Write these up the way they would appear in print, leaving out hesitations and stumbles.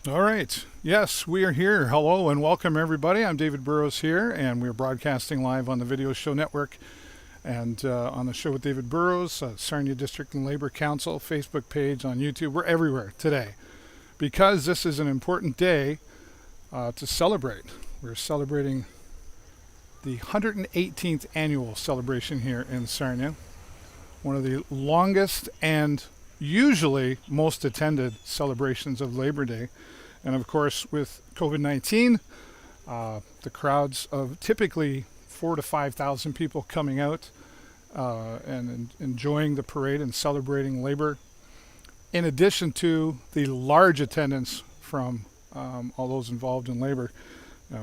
All right. Yes, we are here. Hello and welcome, everybody. I'm David Burrows here, and we're broadcasting live on the Video Show Network and on the Show with David Burrows, Sarnia District and Labor Council, Facebook page, on YouTube. We're everywhere today because this is an important day to celebrate. We're celebrating the 118th annual celebration here in Sarnia, one of the longest and usually most attended celebrations of Labor Day. And of course, with COVID-19, the crowds of typically 4,000 to 5,000 people coming out and enjoying the parade and celebrating labor, in addition to the large attendance from all those involved in labor.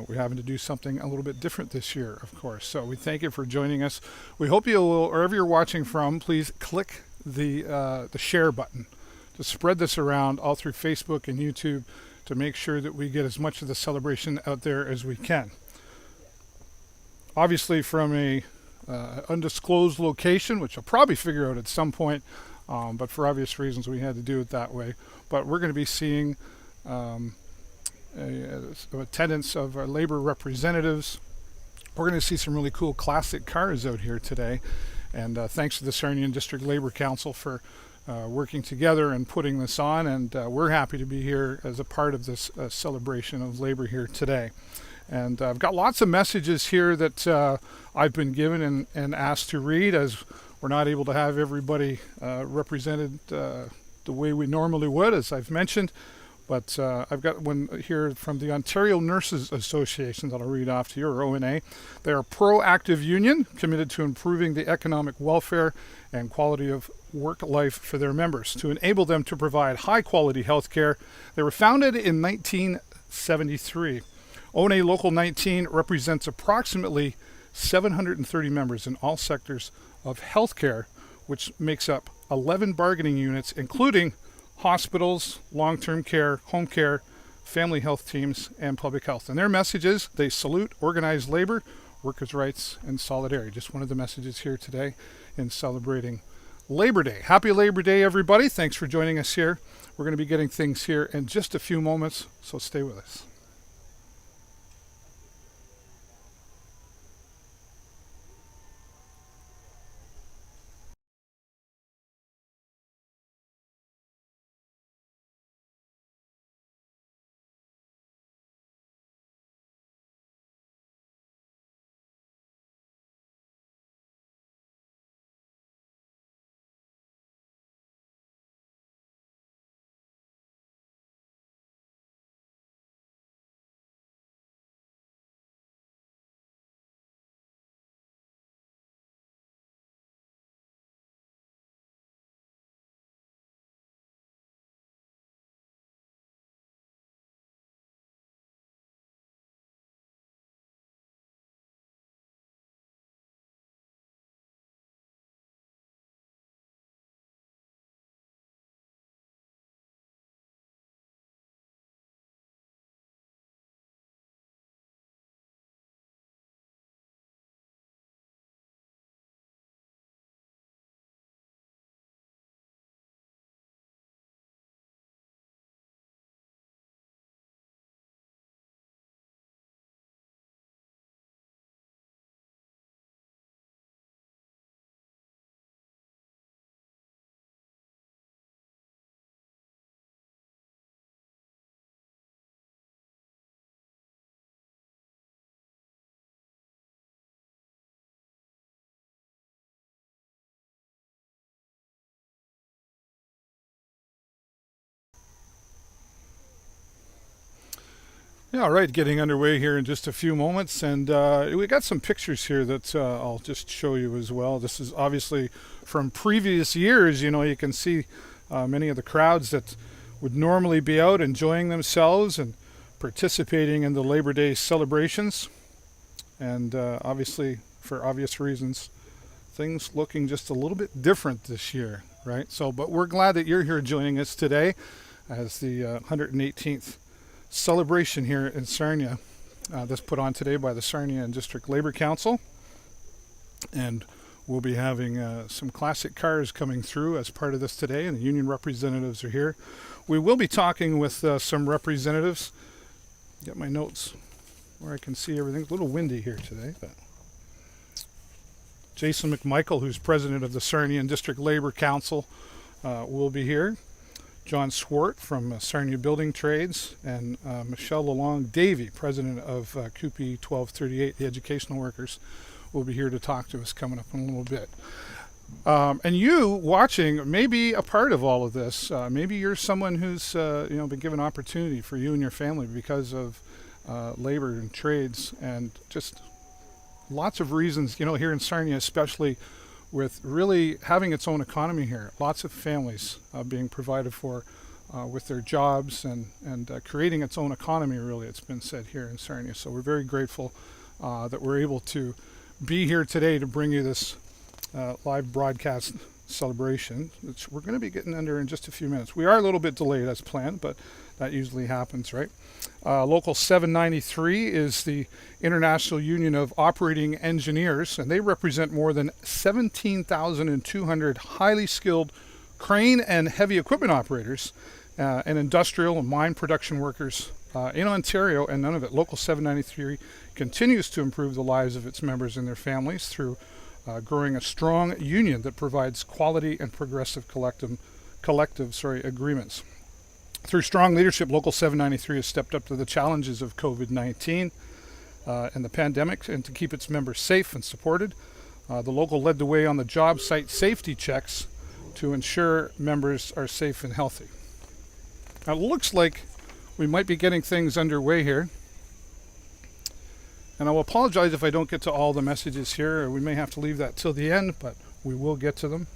We're having to do something a little bit different this year, of course. So we thank you for joining us. We hope you will, wherever you're watching from, please click the share button to spread this around all through Facebook and YouTube to make sure that we get as much of the celebration out there as we can. Obviously, from a undisclosed location, which I'll probably figure out at some point, but for obvious reasons we had to do it that way. But we're going to be seeing attendance of our labor representatives. We're going to see some really cool classic cars out here today, and thanks to the Sarnia District Labor Council for working together and putting this on, and we're happy to be here as a part of this celebration of labor here today. And I've got lots of messages here that I've been given and asked to read, as we're not able to have everybody represented the way we normally would, as I've mentioned. But I've got one here from the Ontario Nurses Association that I'll read off to you, or ONA. They are a proactive union committed to improving the economic welfare and quality of work life for their members to enable them to provide high quality health care. They were founded in 1973. ONA Local 19 represents approximately 730 members in all sectors of healthcare, which makes up 11 bargaining units, including hospitals, long-term care, home care, family health teams, and public health. And their message is they salute organized labor, workers' rights, and solidarity. Just one of the messages here today in celebrating Labor Day. Happy Labor Day, everybody. Thanks for joining us here. We're going to be getting things here in just a few moments, so stay with us. Yeah, all right, getting underway here in just a few moments, and we got some pictures here that I'll just show you as well. This is obviously from previous years. You know, you can see many of the crowds that would normally be out enjoying themselves and participating in the Labor Day celebrations, and obviously, for obvious reasons, things looking just a little bit different this year, right? So, but we're glad that you're here joining us today as the 118th celebration here in Sarnia, that's put on today by the Sarnia and District Labor Council. And We'll be having some classic cars coming through as part of this today, and the union representatives are here. We will be talking with some representatives. Get my notes where I can see everything. It's a little windy here today, but Jason Mcmichael, who's president of the Sarnia District Labor Council, will be here. John Swart from Sarnia Building Trades, and Michelle Lalong Davey, president of CUPE 1238, the educational workers, will be here to talk to us coming up in a little bit. And you watching may be a part of all of this. Maybe you're someone who's been given opportunity for you and your family because of labor and trades, and just lots of reasons, here in Sarnia, especially with really having its own economy here. Lots of families being provided for with their jobs and creating its own economy, really, it's been said here in Sarnia. So we're very grateful that we're able to be here today to bring you this live broadcast celebration, which we're going to be getting under in just a few minutes. We are a little bit delayed as planned, but that usually happens, right? Local 793 is the International Union of Operating Engineers, and they represent more than 17,200 highly skilled crane and heavy equipment operators and industrial and mine production workers in Ontario and Nunavut. Local 793 continues to improve the lives of its members and their families through growing a strong union that provides quality and progressive collective agreements. Through strong leadership, Local 793 has stepped up to the challenges of COVID-19 and the pandemic, and to keep its members safe and supported. The local led the way on the job site safety checks to ensure members are safe and healthy. Now, it looks like we might be getting things underway here. And I will apologize if I don't get to all the messages here. We may have to leave that till the end, but we will get to them.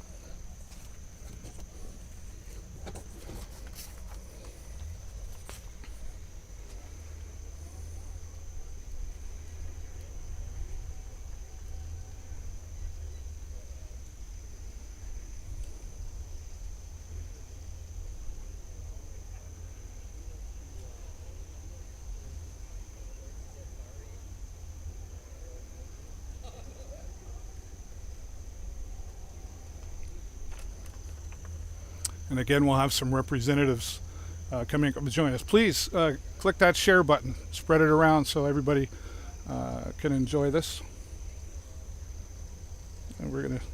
And again, we'll have some representatives coming up to join us. Please click that share button, spread it around so everybody can enjoy this. And we're going to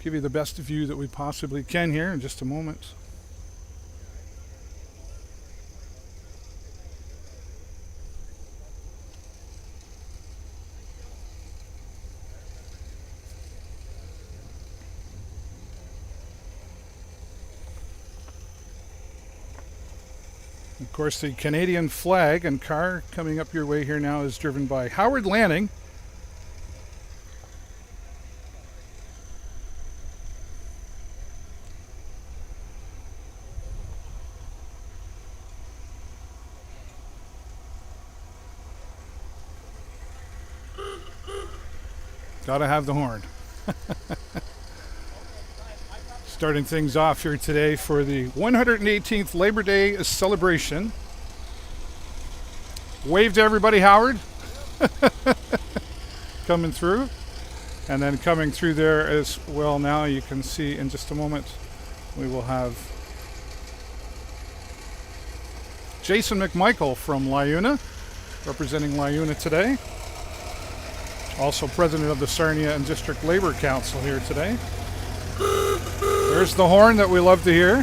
give you the best view that we possibly can here in just a moment. Of course, the Canadian flag and car coming up your way here now is driven by Howard Lanning. Gotta have the horn. Starting things off here today for the 118th Labor Day celebration. Wave to everybody, Howard. Coming through. And then coming through there as well now, you can see in just a moment, we will have Jason Mcmichael from Liuna, representing Liuna today. Also president of the Sarnia and District Labor Council here today. There's the horn that we love to hear.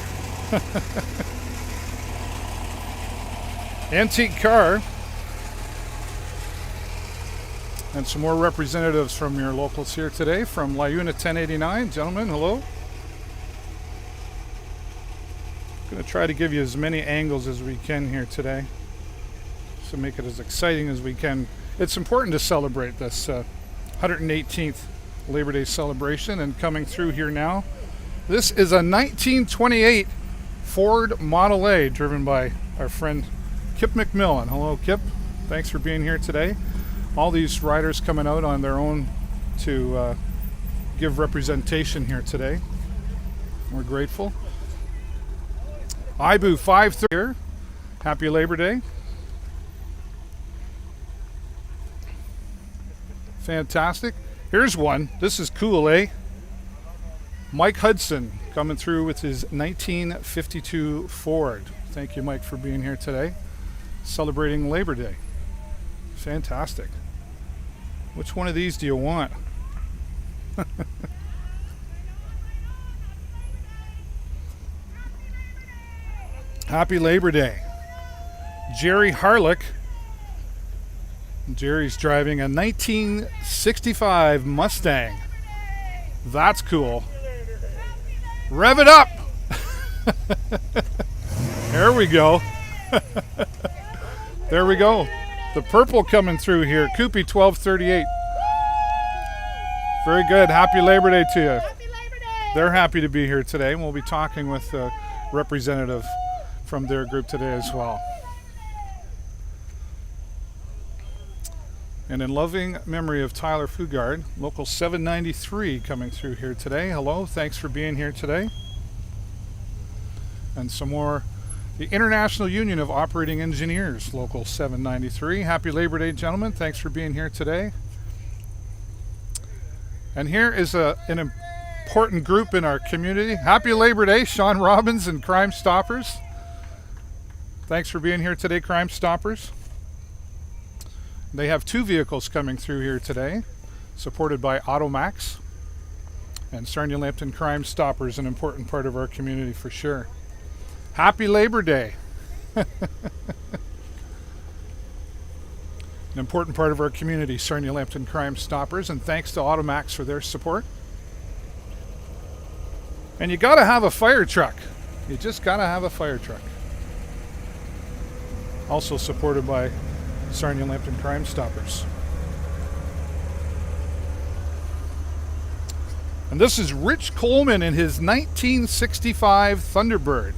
Antique car. And some more representatives from your locals here today from Liuna 1089. Gentlemen, hello. Going to try to give you as many angles as we can here today, so make it as exciting as we can. It's important to celebrate this 118th Labor Day celebration. And coming through here now, this is a 1928 Ford Model A driven by our friend Kip McMillan. Hello, Kip. Thanks for being here today. All these riders coming out on their own to give representation here today. We're grateful. IBU 530 here. Happy Labor Day. Fantastic. Here's one. This is cool, eh? Mike Hudson coming through with his 1952 Ford. Thank you, Mike, for being here today, celebrating Labor Day. Fantastic. Which one of these do you want? Happy Labor Day. Jerry Harlick. Jerry's driving a 1965 Mustang. That's cool. Rev it up. There we go. There we go. The purple coming through here. Coopy 1238. Very good. Happy Labor Day to you. Happy Labor Day. They're happy to be here today. We'll be talking with a representative from their group today as well. And in loving memory of Tyler Fugard, local 793 coming through here today. Hello, thanks for being here today. And some more, the International Union of Operating Engineers, local 793. Happy Labor Day, gentlemen. Thanks for being here today. And here is an important group in our community. Happy Labor Day, Sean Robbins and Crime Stoppers. Thanks for being here today, Crime Stoppers. They have two vehicles coming through here today, supported by Automax. And Sarnia Lambton Crime Stoppers, an important part of our community for sure. Happy Labor Day. An important part of our community, Sarnia Lambton Crime Stoppers, and thanks to Automax for their support. And you gotta have a fire truck. You just gotta have a fire truck. Also supported by Sarnia Lambton Crime Stoppers. And this is Rich Coleman in his 1965 Thunderbird.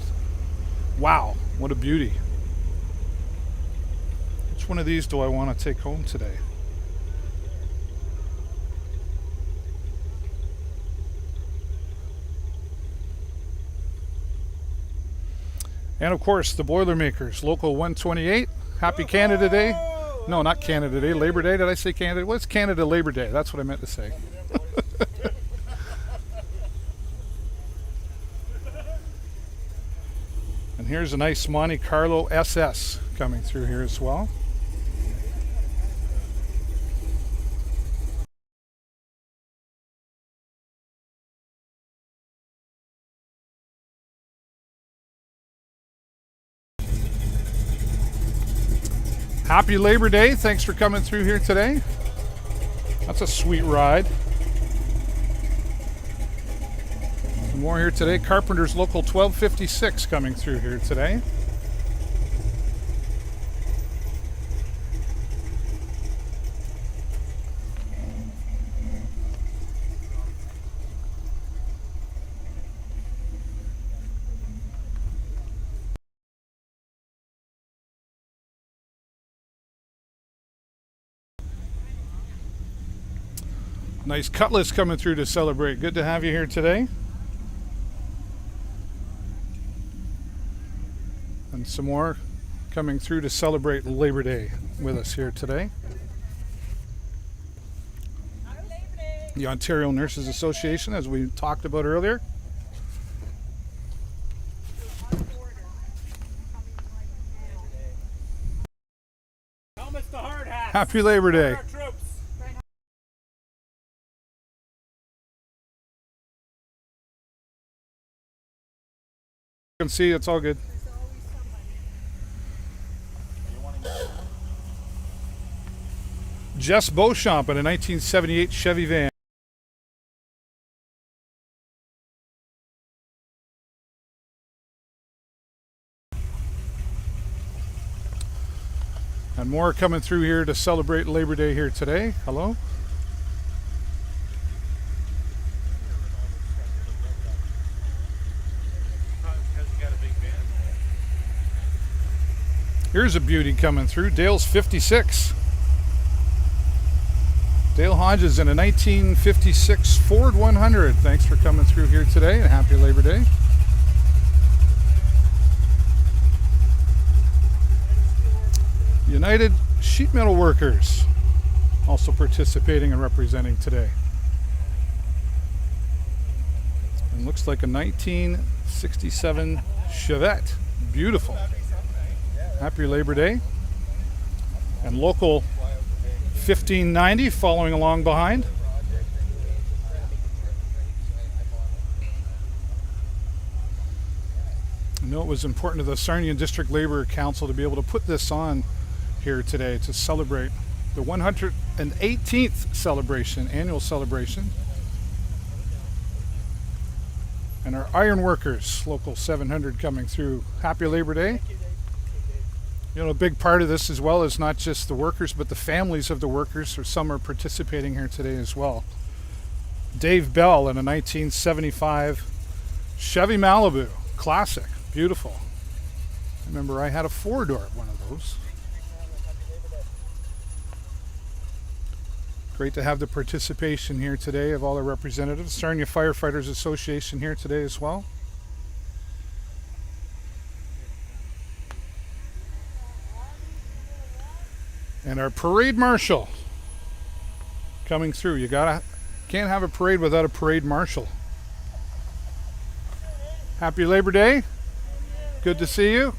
Wow, what a beauty. Which one of these do I want to take home today? And of course, the Boilermakers, local 128. Happy Canada Day. No, not Canada Day, Labor Day. Did I say Canada? What's Canada Labor Day? That's what I meant to say. And here's a nice Monte Carlo SS coming through here as well. Happy Labor Day. Thanks for coming through here today. That's a sweet ride. Some more here today. Carpenter's Local 1256 coming through here today. Nice Cutlass coming through to celebrate. Good to have you here today. And some more coming through to celebrate Labor Day with us here today. The Ontario Nurses Association, as we talked about earlier. Helmets to hard hats. Happy Labor Day. Our troops. You can see it's all good. Jess Beauchamp in a 1978 Chevy van. And more coming through here to celebrate Labor Day here today. Hello. Here's a beauty coming through. Dale's 56. Dale Hodges in a 1956 Ford 100. Thanks for coming through here today, and happy Labor Day. United Sheet Metal Workers also participating and representing today. looks like a 1967 Chevette. Beautiful. Happy Labor Day. And local 1590 following along behind. I know it was important to the Sarnia District Labor Council to be able to put this on here today to celebrate the 118th celebration, annual celebration. And our iron workers, local 700 coming through. Happy Labor Day. You know, a big part of this as well is not just the workers, but the families of the workers, or some are participating here today as well. Dave Bell in a 1975 Chevy Malibu, classic, beautiful. I remember I had a four-door one of those. Great to have the participation here today of all our representatives. Sarnia Firefighters Association here today as well. And our parade marshal coming through. Can't have a parade without a parade marshal. Happy Labor Day. Good to see you.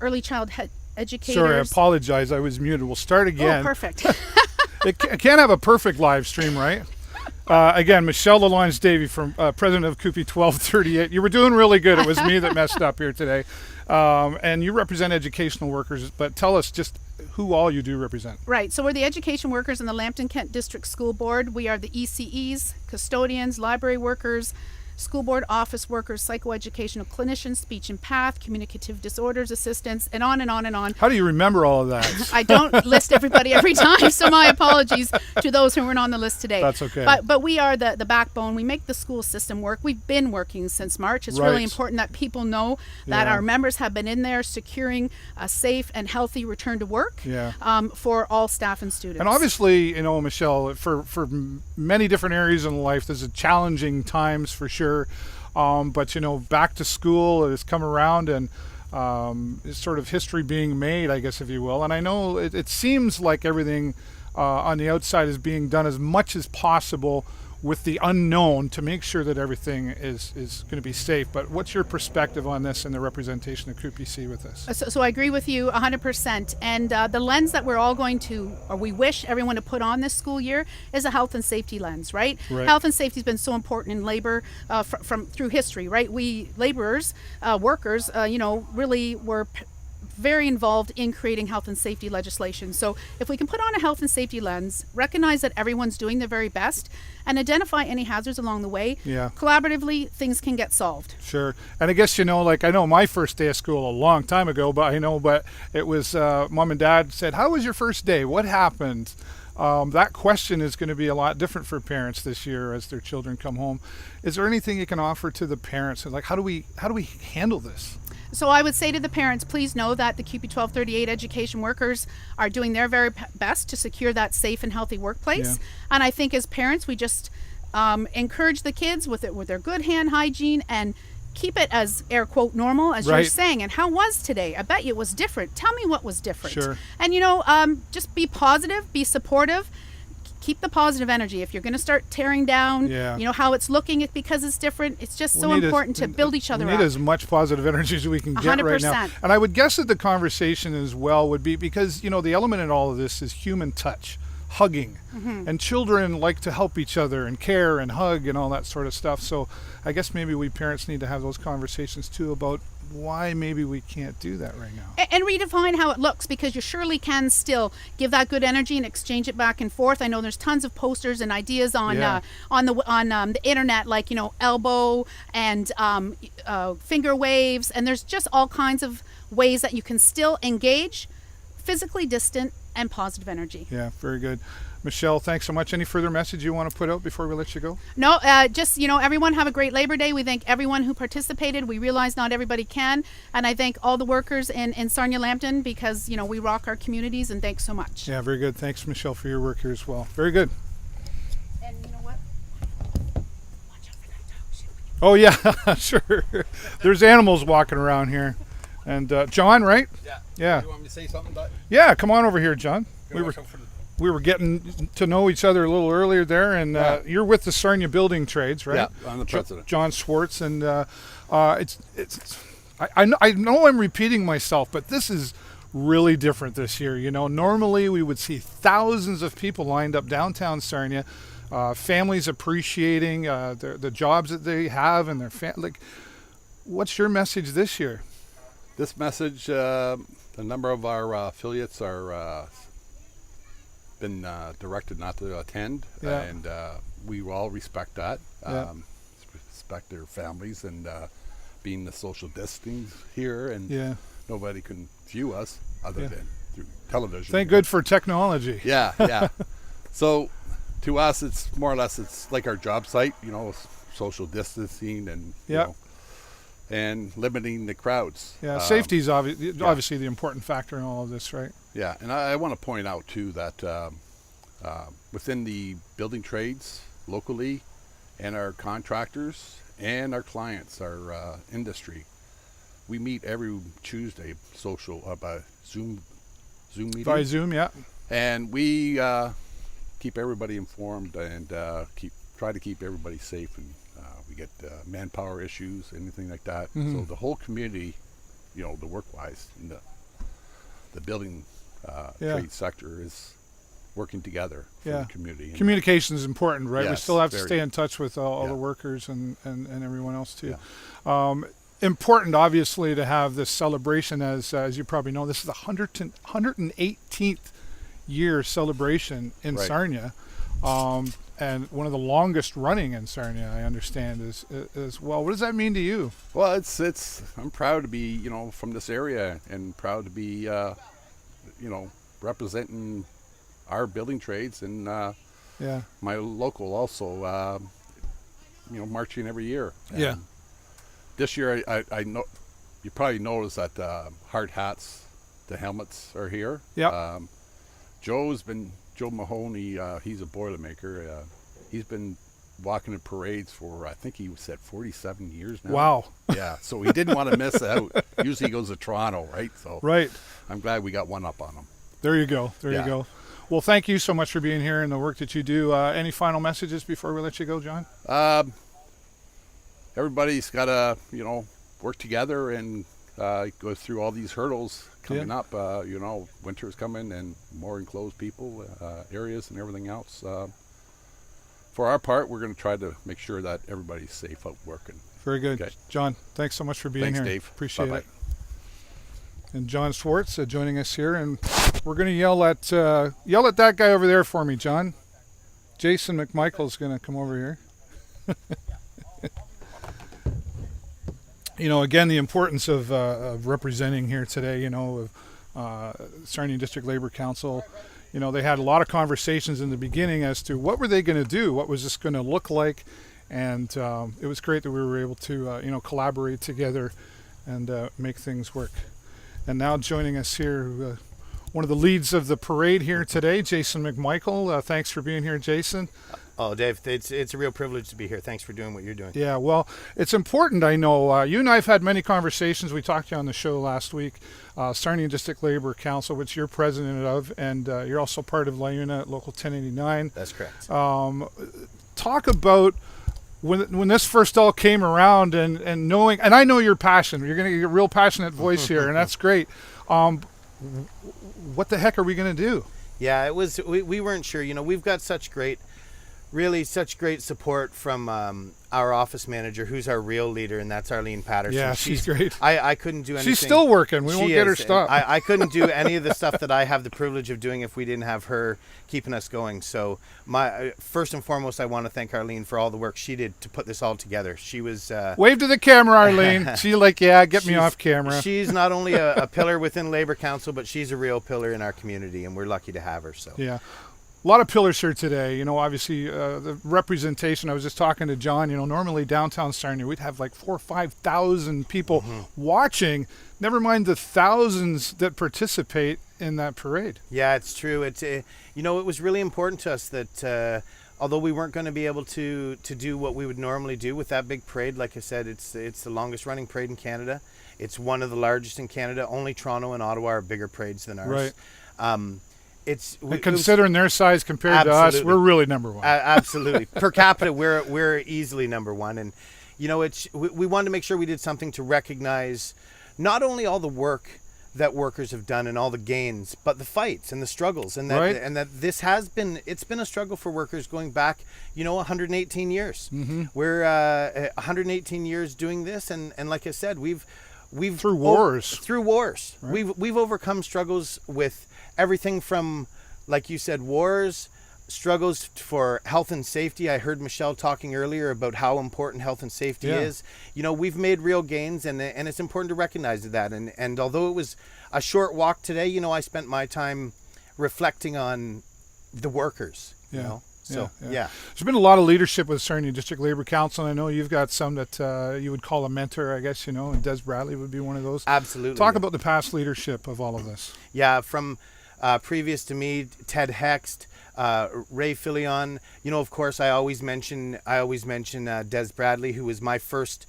Early childhood educators. Sorry, I apologize. I was muted. We'll start again. Oh, perfect. It can't have a perfect live stream, right? Again, Michelle Lalonde Davey, from president of CUPE 1238. You were doing really good. It was me that messed up here today. And you represent educational workers, but tell us just who all you do represent. Right. So we're the education workers in the Lambton-Kent District School Board. We are the ECEs, custodians, library workers, school board office workers, psychoeducational clinicians, speech and path, communicative disorders assistants, and on and on and on. How do you remember all of that? I don't list everybody every time, so my apologies to those who weren't on the list today. That's okay. But we are the backbone. We make the school system work. We've been working since March. It's really important that people know that our members have been in there securing a safe and healthy return to work for all staff and students. And obviously, you know, Michelle, for many different areas in life, there's a challenging times for sure. But you know, back to school has come around, and is sort of history being made, I guess, if you will. And I know it seems like everything on the outside is being done as much as possible with the unknown to make sure that everything is going to be safe. But what's your perspective on this and the representation of CUPC with this? So I agree with you 100%. And the lens that we're all going to, or we wish everyone to put on this school year, is a health and safety lens, right? Health and safety has been so important in labor through history, right? We laborers, workers, you know, really were very involved in creating health and safety legislation. So if we can put on a health and safety lens, recognize that everyone's doing their very best, and identify any hazards along the way, collaboratively, things can get solved. Sure. And I guess, you know, like I know my first day of school a long time ago, but it was mom and dad said, how was your first day? What happened? That question is going to be a lot different for parents this year as their children come home. Is there anything you can offer to the parents? Like, how do we handle this? So I would say to the parents, please know that the CUPE 1238 education workers are doing their very best to secure that safe and healthy workplace. And I think as parents, we just encourage the kids with their good hand hygiene and keep it as air quote normal as you're saying. And how was today? I bet you it was different. Tell me what was different. Sure. And you know, just be positive, be supportive. keep the positive energy. If you're going to start tearing down, Yeah. you know, how it's looking it because it's different, it's just so We need important to build each other We need up. as much positive energy as we can get right now. 100%. And I would guess that the conversation as well would be, because, you know, the element in all of this is human touch, hugging. And children like to help each other and care and hug and all that sort of stuff. So I guess maybe we parents need to have those conversations too about why maybe we can't do that right now. And redefine how it looks, because you surely can still give that good energy and exchange it back and forth. I know there's tons of posters and ideas on the internet, like, you know, elbow and finger waves, and there's just all kinds of ways that you can still engage physically distant and positive energy. Yeah, very good. Michelle, thanks so much. Any further message you want to put out before we let you go? No, just, you know, everyone have a great Labor Day. We thank everyone who participated. We realize not everybody can. And I thank all the workers in Sarnia Lambton, because, you know, we rock our communities, and thanks so much. Yeah, very good. Thanks, Michelle, for your work here as well. Very good. And you know what? Watch out for that dog. Shoot. Oh, yeah, sure. There's animals walking around here. And John, right? Yeah. Yeah. You want me to say something, Doug? Yeah, come on over here, John. Gonna We watch out for the- we were getting to know each other a little earlier there, and you're with the Sarnia Building Trades, right? Yeah, I'm the president. John Swartz, and I know I'm repeating myself, but this is really different this year. You know, normally we would see thousands of people lined up downtown Sarnia, families appreciating the jobs that they have and their like. What's your message this year? This message, a number of our affiliates are been directed not to attend, Yeah. and we all respect that. Yeah. Respect their families, and being the social distancing here, and Yeah. nobody can view us other Yeah. than through television. Thank good for technology. Yeah, yeah. So to us, it's more or less, it's like our job site, you know, social distancing and you Yeah. know, and limiting the crowds. Yeah, safety is obviously the important factor in all of this, right? Yeah, and I want to point out too that within the building trades locally, and our contractors and our clients, our industry, we meet every Tuesday social by Zoom meeting. By Zoom, yeah. And we keep everybody informed and try to keep everybody safe, and we get manpower issues, anything like that. Mhm. So the whole community, you know, the work-wise in the building trade sector is working together for Yeah. the community. And Communication is important, right? We Yes, still have to very. stay in touch with all the Yeah. workers and everyone else too. Important, obviously, to have this celebration, as you probably know. This is the 118th year celebration in Right. Sarnia, and one of the longest running in Sarnia, I understand, as well. What does that mean to you? Well, it's I'm proud to be, you know, from this area, and proud to be, you know, representing our building trades, and Yeah. my local also, you know, marching every year. Yeah. And this year, I know you probably noticed that hard hats, the helmets are here. Yeah. Joe Mahoney, he's a Boilermaker. He's been walking in parades for, I think he said 47 years now. Wow. Yeah, so he didn't want to miss out. Usually he goes to Toronto, right? So Right. I'm glad we got one up on him. There you go. There you Yeah. go. Well, thank you so much for being here and the work that you do. Any final messages before we let you go, John? Everybody's got to, you know, work together and go through all these hurdles coming up. You know, winter's coming and more enclosed people areas and everything else. For our part, we're going to try to make sure that everybody's safe out working. Very good. Okay. John, thanks so much for being Thanks, here. Dave. Appreciate Bye-bye. it. And John Swartz joining us here, and we're going to yell at that guy over there for me, John. Jason Mcmichael is going to come over here. You know, again, the importance of representing here today. You know, of Sarnia District Labor Council. You know, they had a lot of conversations in the beginning as to what were they going to do, what was this going to look like, and it was great that we were able to you know, collaborate together and make things work. And now joining us here, one of the leads of the parade here today, Jason Mcmichael. Thanks for being here, Jason. Oh, Dave, it's a real privilege to be here. Thanks for doing what you're doing. Yeah, well, it's important, I know. You and I have had many conversations. We talked to you on the show last week. Sarnia District Labor Council, which you're president of, and you're also part of LIUNA at Local 1089. That's correct. Talk about when this first all came around and knowing, and I know your passion. You're going to get a real passionate voice here, and that's great. What the heck are we going to do? Yeah, it was. We weren't sure. You know, we've got such great support from our office manager, who's our real leader, and that's Arlene Patterson. Yeah, she's great. I couldn't do anything. She's still working. We won't get her stopped. I couldn't do any of the stuff that I have the privilege of doing if we didn't have her keeping us going. So first and foremost, I want to thank Arlene for all the work she did to put this all together. She was... Wave to the camera, Arlene. She's like, yeah, get me off camera. She's not only a pillar within Labor Council, but she's a real pillar in our community, and we're lucky to have her. So yeah. A lot of pillars here today. You know, obviously the representation. I was just talking to John. You know, normally downtown Sarnia we'd have like 4,000 or 5,000 people watching. Never mind the thousands that participate in that parade. Yeah, it's true. It's it was really important to us that although we weren't going to be able to do what we would normally do with that big parade, like I said, it's the longest running parade in Canada. It's one of the largest in Canada. Only Toronto and Ottawa are bigger parades than ours. Right. Considering their size compared to us, we're really number one. Absolutely. Per capita, we're easily number one. And, you know, we wanted to make sure we did something to recognize not only all the work that workers have done and all the gains, but the fights and the struggles. And that it's been a struggle for workers going back, 118 years. Mm-hmm. We're 118 years doing this. And like I said, we've through wars. Right. We've overcome struggles with everything from, like you said, wars, struggles for health and safety. I heard Michelle talking earlier about how important health and safety is. You know, we've made real gains, and it's important to recognize that. And although it was a short walk today, I spent my time reflecting on the workers. So yeah. There's been a lot of leadership with Sarnia District Labor Council. I know you've got some that you would call a mentor, I guess, and Des Bradley would be one of those. Absolutely. Talk about the past leadership of all of this. Yeah, from previous to me, Ted Hext, Ray Filion. Of course, I always mention Des Bradley, who was my first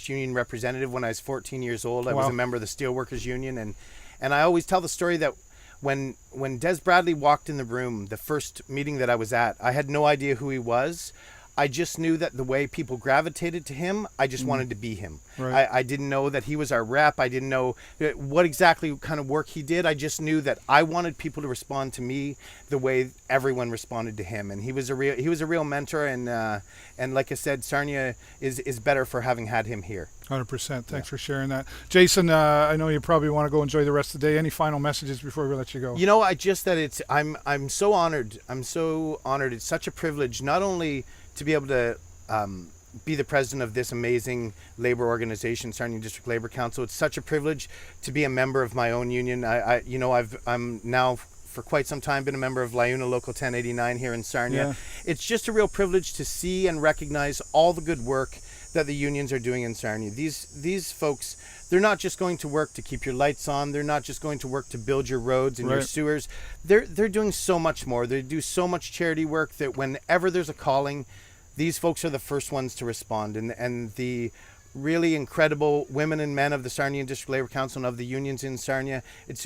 union representative when I was 14 years old. I was a member of the Steelworkers Union, and I always tell the story that when Des Bradley walked in the room, the first meeting that I was at, I had no idea who he was. I just knew that the way people gravitated to him, I just wanted to be him. Right. I didn't know that he was our rep. I didn't know what exactly kind of work he did. I just knew that I wanted people to respond to me the way everyone responded to him. And he was a real mentor. And like I said, Sarnia is better for having had him here. 100%. Thanks for sharing that. Jason, I know you probably want to go enjoy the rest of the day. Any final messages before we let you go? I'm so honored. I'm so honored. It's such a privilege, not only to be able to be the president of this amazing labor organization, Sarnia District Labor Council. It's such a privilege to be a member of my own union. I'm now for quite some time been a member of LIUNA Local 1089 here in Sarnia. Yeah. It's just a real privilege to see and recognize all the good work that the unions are doing in Sarnia. These folks, they're not just going to work to keep your lights on. They're not just going to work to build your roads and your sewers. They're doing so much more. They do so much charity work that whenever there's a calling, these folks are the first ones to respond. And the really incredible women and men of the Sarnia District Labor Council and of the unions in Sarnia, it's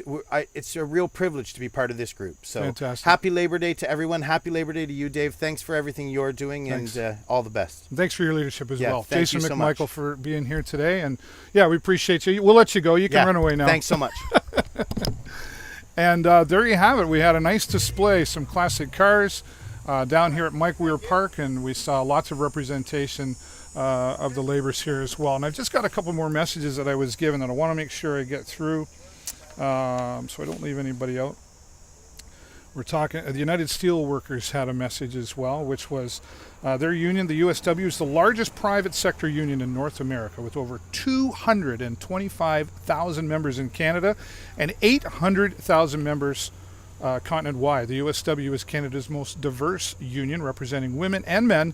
a real privilege to be part of this group. So fantastic. Happy Labor Day to everyone. Happy Labor Day to you, Dave. Thanks for everything you're doing. Thanks. And all the best. Thanks for your leadership as well. Thank Jason you so Mcmichael much. for being here today. And yeah, we appreciate you. We'll let you go. You can run away now. Thanks so much. And there you have it. We had a nice display, some classic cars down here at Mike Weir Park, and we saw lots of representation of the laborers here as well. And I've just got a couple more messages that I was given that I want to make sure I get through so I don't leave anybody out. We're talking, the United Steelworkers had a message as well, which was their union, the USW, is the largest private sector union in North America with over 225,000 members in Canada and 800,000 members continent-wide. The USW is Canada's most diverse union, representing women and men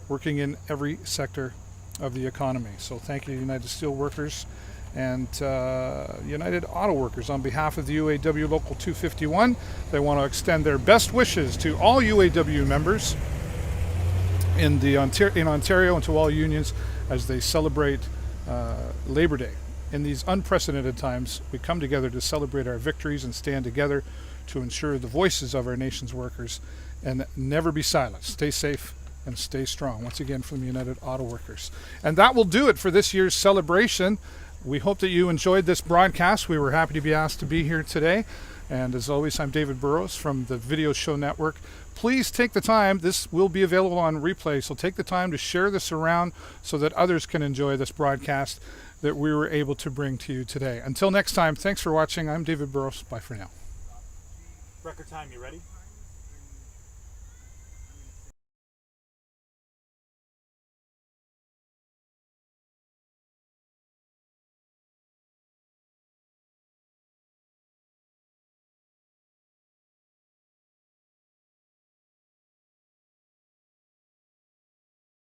working in every sector of the economy. So thank you, United Steelworkers and United Auto Workers. On behalf of the UAW Local 251, they want to extend their best wishes to all UAW members in Ontario and to all unions as they celebrate Labor Day. In these unprecedented times, we come together to celebrate our victories and stand together to ensure the voices of our nation's workers and never be silent. Stay safe and stay strong. Once again, from the United Auto Workers. And that will do it for this year's celebration. We hope that you enjoyed this broadcast. We were happy to be asked to be here today. And as always, I'm David Burrows from the Video Show Network. Please take the time. This will be available on replay, so take the time to share this around so that others can enjoy this broadcast that we were able to bring to you today. Until next time, thanks for watching. I'm David Burrows. Bye for now. Record time, you ready?